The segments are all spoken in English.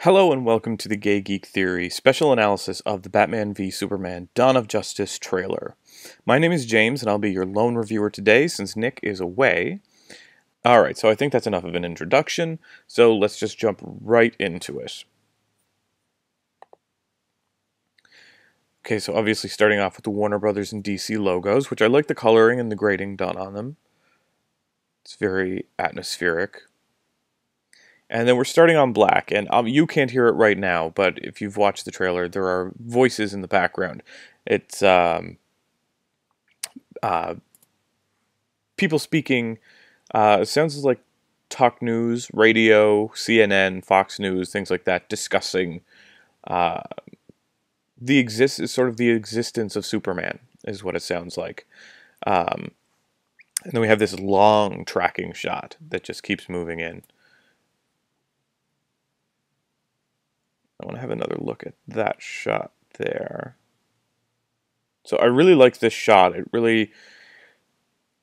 Hello and welcome to the Geek Theory special analysis of the Batman v Superman Dawn of Justice trailer. My name is James and I'll be your lone reviewer today since Nick is away. Alright, so I think that's enough of an introduction, so let's just jump right into it. Okay, so obviously starting off with the Warner Brothers and DC logos, which I like the coloring and the grading done on them. It's very atmospheric. And then we're starting on black, and you can't hear it right now, but if you've watched the trailer, there are voices in the background. It's people speaking. It sounds like talk news, radio, CNN, Fox News, things like that, discussing the existence of Superman is what it sounds like. And then we have this long tracking shot that just keeps moving in. I want to have another look at that shot there. So I really like this shot.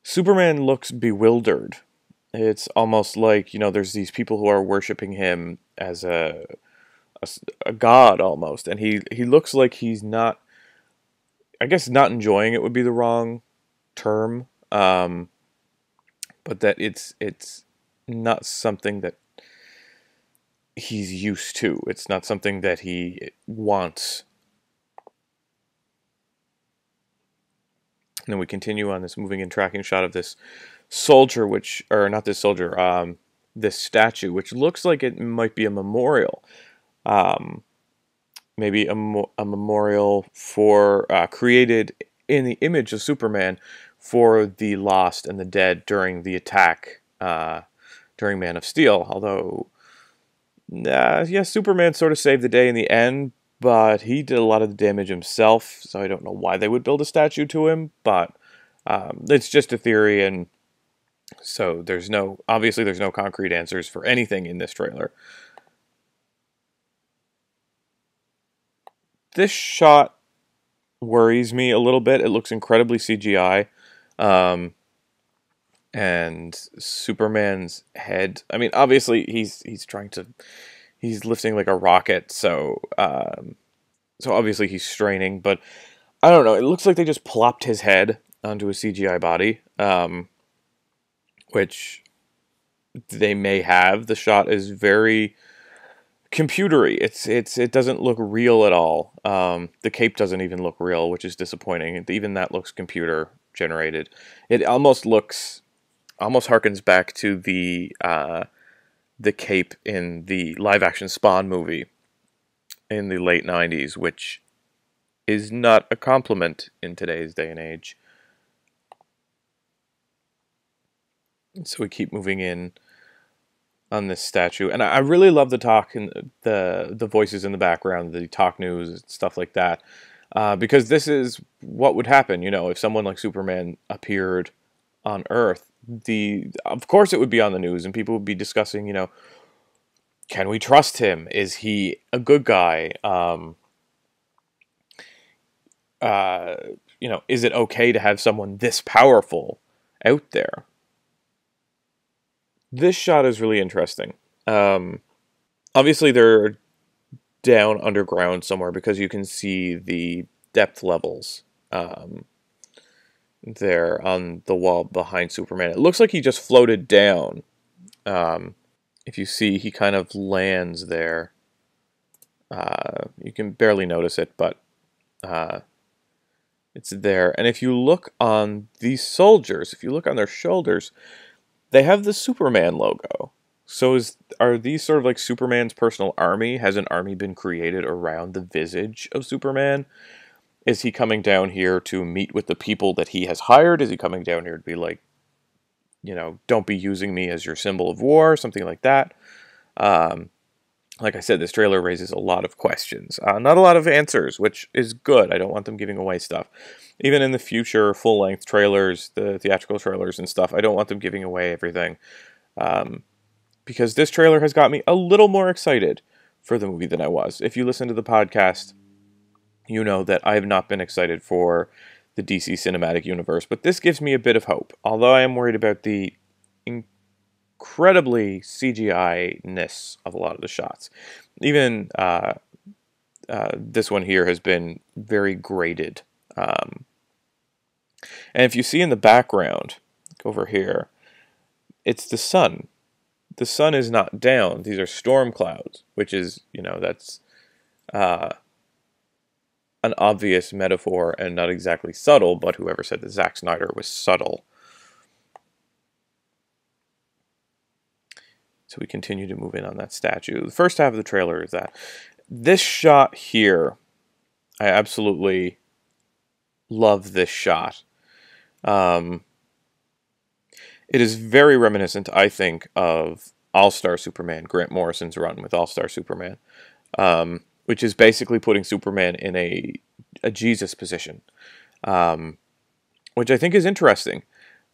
Superman looks bewildered. It's almost like, there's these people who are worshiping him as a god almost. And he looks like he's not, I guess not enjoying it would be the wrong term. But that it's not something that he's used to. It's not something that he wants. And then we continue on this moving and tracking shot of this soldier, this statue, which looks like it might be a memorial. Maybe a memorial for created in the image of Superman for the lost and the dead during the attack during Man of Steel. Although yes, Superman sort of saved the day in the end, but he did a lot of the damage himself, so I don't know why they would build a statue to him, but it's just a theory, and so obviously there's no concrete answers for anything in this trailer. This shot worries me a little bit. It looks incredibly CGI. And Superman's head, I mean, obviously he's lifting like a rocket, so obviously he's straining, but I don't know, it looks like they just plopped his head onto a CGI body, which they may have. The shot is very computery. It doesn't look real at all. The cape doesn't even look real, which is disappointing. Even that looks computer generated. It almost harkens back to the cape in the live-action Spawn movie in the late 90s, which is not a compliment in today's day and age. So we keep moving in on this statue, and I really love the talk and the voices in the background, the talk news and stuff like that, because this is what would happen, if someone like Superman appeared on Earth. Of course it would be on the news, and people would be discussing, can we trust him? Is he a good guy? Is it okay to have someone this powerful out there? This shot is really interesting. Obviously they're down underground somewhere because you can see the depth levels there on the wall behind Superman. It looks like he just floated down. If you see, he kind of lands there. You can barely notice it, but it's there. And if you look on these soldiers, if you look on their shoulders, they have the Superman logo. So are these sort of like Superman's personal army? Has an army been created around the visage of Superman? Is he coming down here to meet with the people that he has hired? Is he coming down here to be like, don't be using me as your symbol of war, something like that? Like I said, this trailer raises a lot of questions. Not a lot of answers, which is good. I don't want them giving away stuff. Even in the future full-length trailers, the theatrical trailers and stuff, I don't want them giving away everything. Because this trailer has got me a little more excited for the movie than I was. If you listen to the podcast, you know that I have not been excited for the DC cinematic universe, but this gives me a bit of hope. Although I am worried about the incredibly CGI-ness of a lot of the shots. Even this one here has been very graded. Um, and if you see in the background, over here, it's the sun. The sun is not down. These are storm clouds, which is, that's uh, an obvious metaphor and not exactly subtle, but whoever said that Zack Snyder was subtle. So we continue to move in on that statue. The first half of the trailer is that. This shot here, I absolutely love this shot. It is very reminiscent, I think, of All-Star Superman, Grant Morrison's run with All-Star Superman, which is basically putting Superman in a Jesus position, which I think is interesting,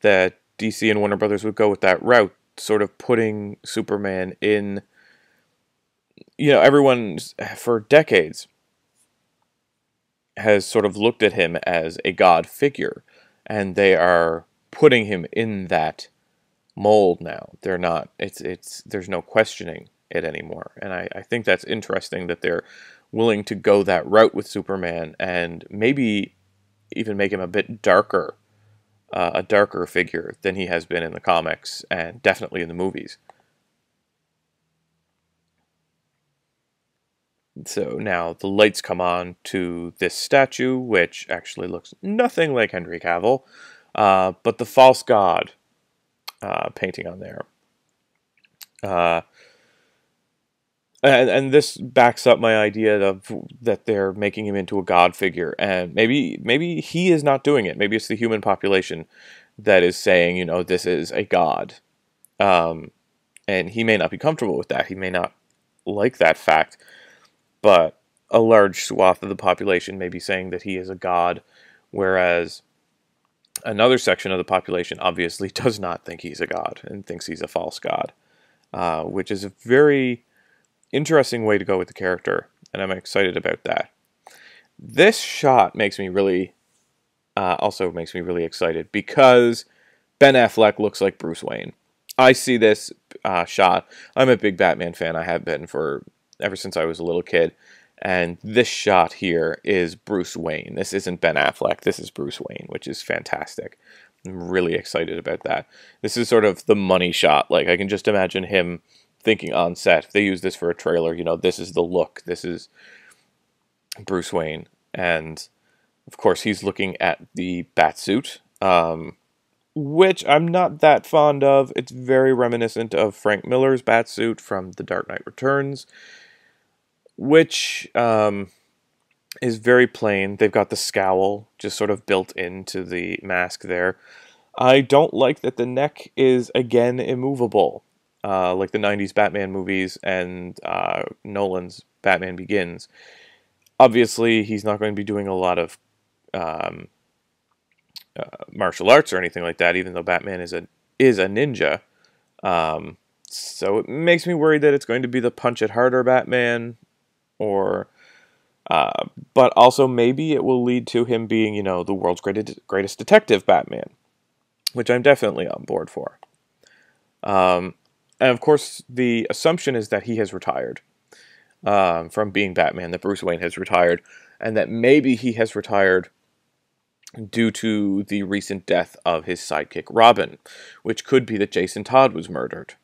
that DC and Warner Brothers would go with that route, sort of putting Superman in, everyone for decades has sort of looked at him as a god figure, and they are putting him in that mold now. They're not, there's no questioning it anymore. And I think that's interesting that they're willing to go that route with Superman and maybe even make him a bit darker, a darker figure than he has been in the comics and definitely in the movies. So now the lights come on to this statue, which actually looks nothing like Henry Cavill, but the false god painting on there. And this backs up my idea of that they're making him into a god figure, and maybe he is not doing it. Maybe it's the human population that is saying, this is a god, and he may not be comfortable with that. He may not like that fact, but a large swath of the population may be saying that he is a god, whereas another section of the population obviously does not think he's a god and thinks he's a false god, which is a very interesting way to go with the character, and I'm excited about that. This shot makes me really, also makes me really excited because Ben Affleck looks like Bruce Wayne. I see this shot. I'm a big Batman fan. I have been for ever since I was a little kid. And this shot here is Bruce Wayne. This isn't Ben Affleck. This is Bruce Wayne, which is fantastic. I'm really excited about that. This is sort of the money shot. Like, I can just imagine him thinking on set, if they use this for a trailer, this is the look. This is Bruce Wayne. And, of course, he's looking at the Batsuit, which I'm not that fond of. It's very reminiscent of Frank Miller's Batsuit from The Dark Knight Returns, which is very plain. They've got the scowl just sort of built into the mask there. I don't like that the neck is, again, immovable, like the 90s Batman movies and Nolan's Batman Begins. Obviously, he's not going to be doing a lot of martial arts or anything like that, even though Batman is a ninja. So it makes me worried that it's going to be the punch it harder Batman, or but also maybe it will lead to him being, the world's greatest detective Batman, which I'm definitely on board for. And of course, the assumption is that he has retired from being Batman, that Bruce Wayne has retired, and that maybe he has retired due to the recent death of his sidekick Robin, which could be that Jason Todd was murdered,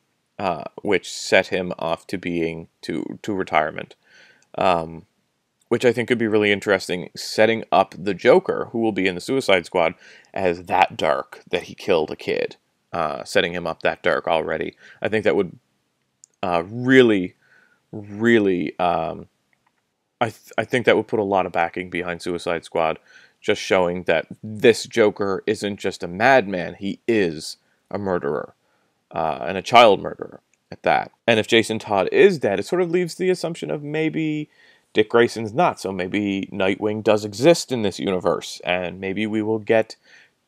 which set him off to retirement. Which I think could be really interesting, setting up the Joker, who will be in the Suicide Squad, as that dark, that he killed a kid, setting him up that dark already. I think that would really, really, I think that would put a lot of backing behind Suicide Squad, just showing that this Joker isn't just a madman, he is a murderer, and a child murderer at that. And if Jason Todd is dead, it sort of leaves the assumption of maybe Dick Grayson's not, so maybe Nightwing does exist in this universe, and maybe we will get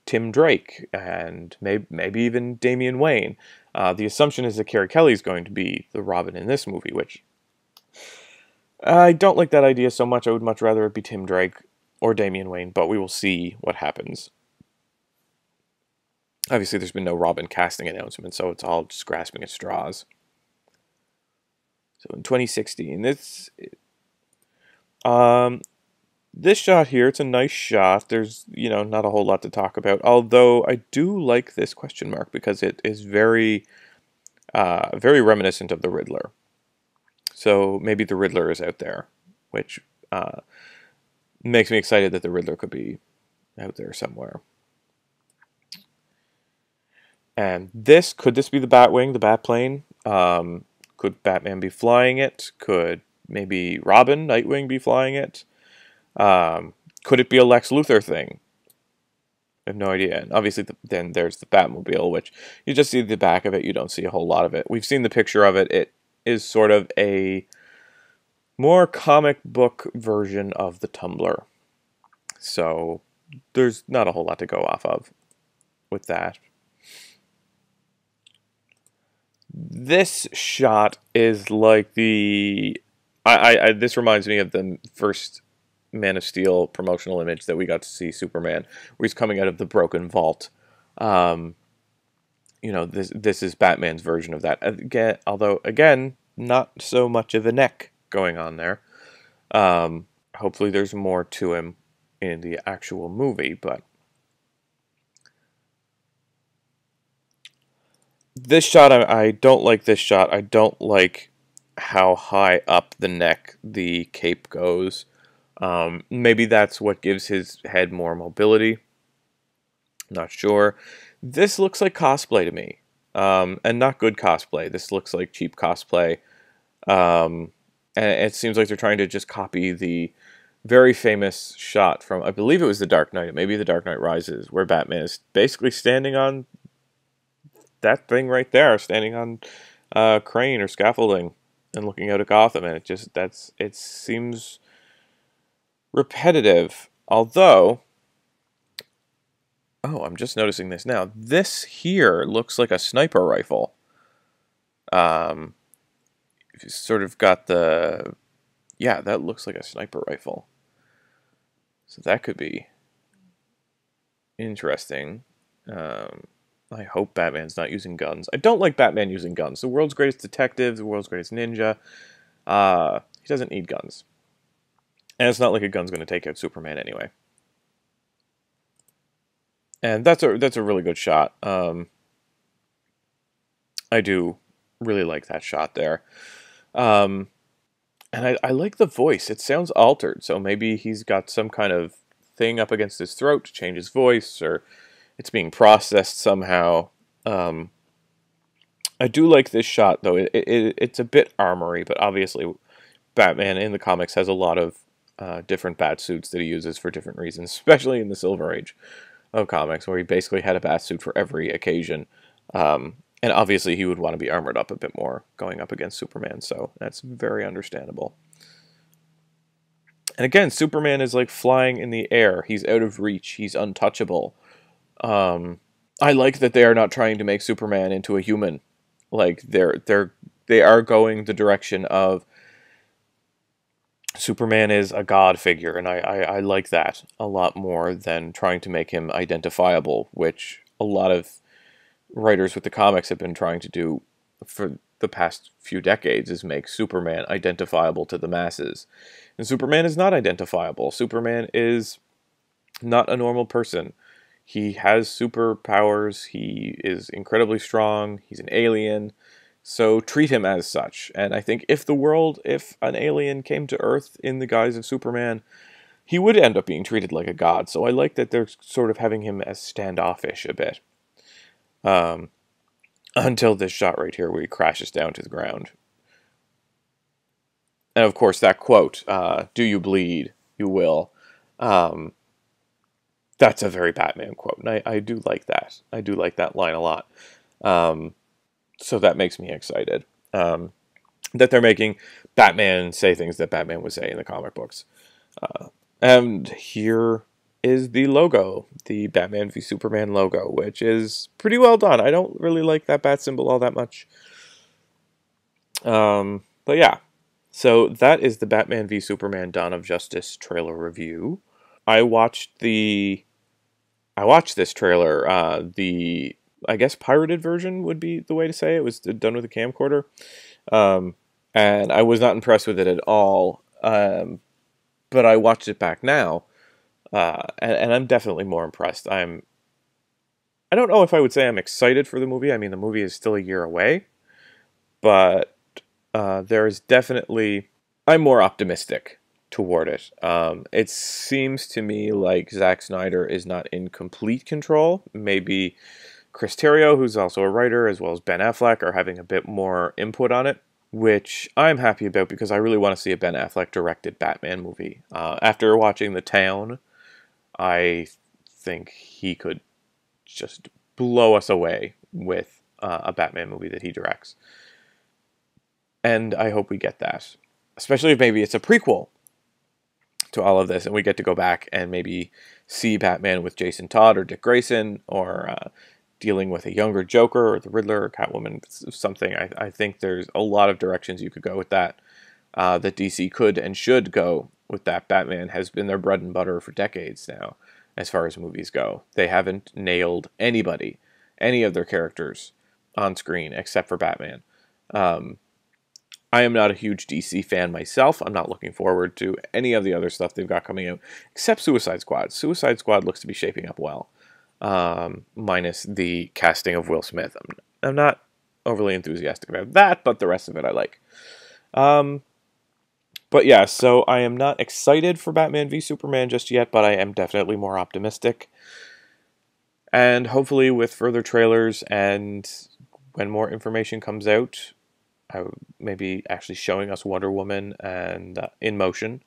Tim Drake, and maybe even Damian Wayne. The assumption is that Carrie Kelly is going to be the Robin in this movie, which I don't like that idea so much. I would much rather it be Tim Drake or Damian Wayne, but we will see what happens. Obviously, there's been no Robin casting announcement, so it's all just grasping at straws. So in 2016, um, this shot here, it's a nice shot. There's, not a whole lot to talk about. Although I do like this question mark because it is very, very reminiscent of the Riddler. So maybe the Riddler is out there, which makes me excited that the Riddler could be out there somewhere. And could this be the Batwing, the Batplane? Could Batman be flying it? Could maybe Robin, Nightwing, be flying it? Could it be a Lex Luthor thing? I have no idea. And obviously, then there's the Batmobile, which you just see the back of it. You don't see a whole lot of it. We've seen the picture of it. It is sort of a more comic book version of the Tumbler. So there's not a whole lot to go off of with that. This shot is like this reminds me of the first Man of Steel promotional image that we got to see Superman, where he's coming out of the broken vault. This is Batman's version of that. Again, although again, not so much of a neck going on there. Hopefully, there's more to him in the actual movie, but this shot, I don't like this shot. I don't like how high up the neck the cape goes. Maybe that's what gives his head more mobility. Not sure. This looks like cosplay to me, and not good cosplay. This looks like cheap cosplay. And it seems like they're trying to just copy the very famous shot from, I believe it was The Dark Knight, maybe The Dark Knight Rises, where Batman is basically standing on that thing right there, standing on a crane or scaffolding and looking out at Gotham, and it seems repetitive. Although, I'm just noticing this now. This here looks like a sniper rifle. Sort of got that looks like a sniper rifle. So that could be interesting. I hope Batman's not using guns. I don't like Batman using guns. The world's greatest detective, the world's greatest ninja. He doesn't need guns. And it's not like a gun's going to take out Superman anyway. And that's a really good shot. I do really like that shot there. And I like the voice. It sounds altered, so maybe he's got some kind of thing up against his throat to change his voice, or it's being processed somehow. I do like this shot, though. It's a bit armory, but obviously Batman in the comics has a lot of different bat suits that he uses for different reasons, especially in the Silver Age of comics, where he basically had a bat suit for every occasion. And obviously he would want to be armored up a bit more going up against Superman, so that's very understandable. And again, Superman is like flying in the air. He's out of reach. He's untouchable. I like that they are not trying to make Superman into a human. Like they are going the direction of Superman is a god figure, and I like that a lot more than trying to make him identifiable, which a lot of writers with the comics have been trying to do for the past few decades, is make Superman identifiable to the masses. And Superman is not identifiable. Superman is not a normal person. He has superpowers. He is incredibly strong. He's an alien. So treat him as such. And I think if an alien came to Earth in the guise of Superman, he would end up being treated like a god. So I like that they're sort of having him as standoffish a bit. Until this shot right here where he crashes down to the ground. And of course that quote, "Do you bleed? You will." That's a very Batman quote, and I do like that. I do like that line a lot. So that makes me excited. That they're making Batman say things that Batman would say in the comic books. And here is the logo, the Batman v Superman logo, which is pretty well done. I don't really like that bat symbol all that much. But yeah, so that is the Batman v Superman Dawn of Justice trailer review. I watched the I watched this trailer. I guess pirated version would be the way to say it. It was done with a camcorder, um, and I was not impressed with it at all. But I watched it back now, and I'm definitely more impressed. I don't know if I would say I'm excited for the movie. I mean, the movie is still a year away, but there is definitely I'm more optimistic toward it. It seems to me like Zack Snyder is not in complete control. Maybe Chris Terrio, who's also a writer, as well as Ben Affleck, are having a bit more input on it, which I'm happy about because I really want to see a Ben Affleck directed Batman movie. After watching The Town, I think he could just blow us away with a Batman movie that he directs. And I hope we get that. Especially if maybe it's a prequel to all of this and we get to go back and maybe see Batman with Jason Todd or Dick Grayson or dealing with a younger Joker or the Riddler or Catwoman, something. I think there's a lot of directions you could go with that, that DC could and should go with that. Batman has been their bread and butter for decades now, as far as movies go. They haven't nailed anybody, any of their characters on screen except for Batman. I am not a huge DC fan myself. I'm not looking forward to any of the other stuff they've got coming out, except Suicide Squad. Suicide Squad looks to be shaping up well, minus the casting of Will Smith. I'm not overly enthusiastic about that, but the rest of it I like. But yeah, so I am not excited for Batman v Superman just yet, but I am definitely more optimistic. And hopefully with further trailers and when more information comes out, maybe actually showing us Wonder Woman and in motion,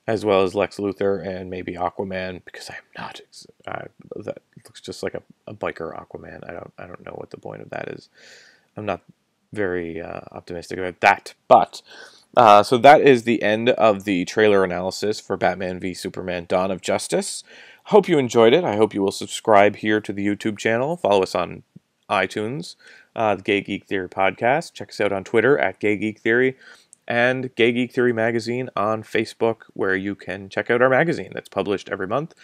as well as Lex Luthor and maybe Aquaman, because I'm not. That looks just like a biker Aquaman. I don't know what the point of that is. I'm not very optimistic about that. But so that is the end of the trailer analysis for Batman v Superman: Dawn of Justice. Hope you enjoyed it. I hope you will subscribe here to the YouTube channel. Follow us on iTunes, the Gay Geek Theory podcast. Check us out on Twitter at Gay Geek Theory and Gay Geek Theory Magazine on Facebook, where you can check out our magazine that's published every month.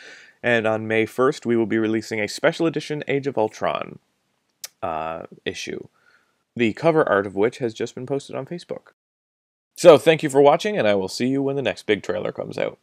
And on May 1st, we will be releasing a special edition Age of Ultron issue, the cover art of which has just been posted on Facebook. So thank you for watching, and I will see you when the next big trailer comes out.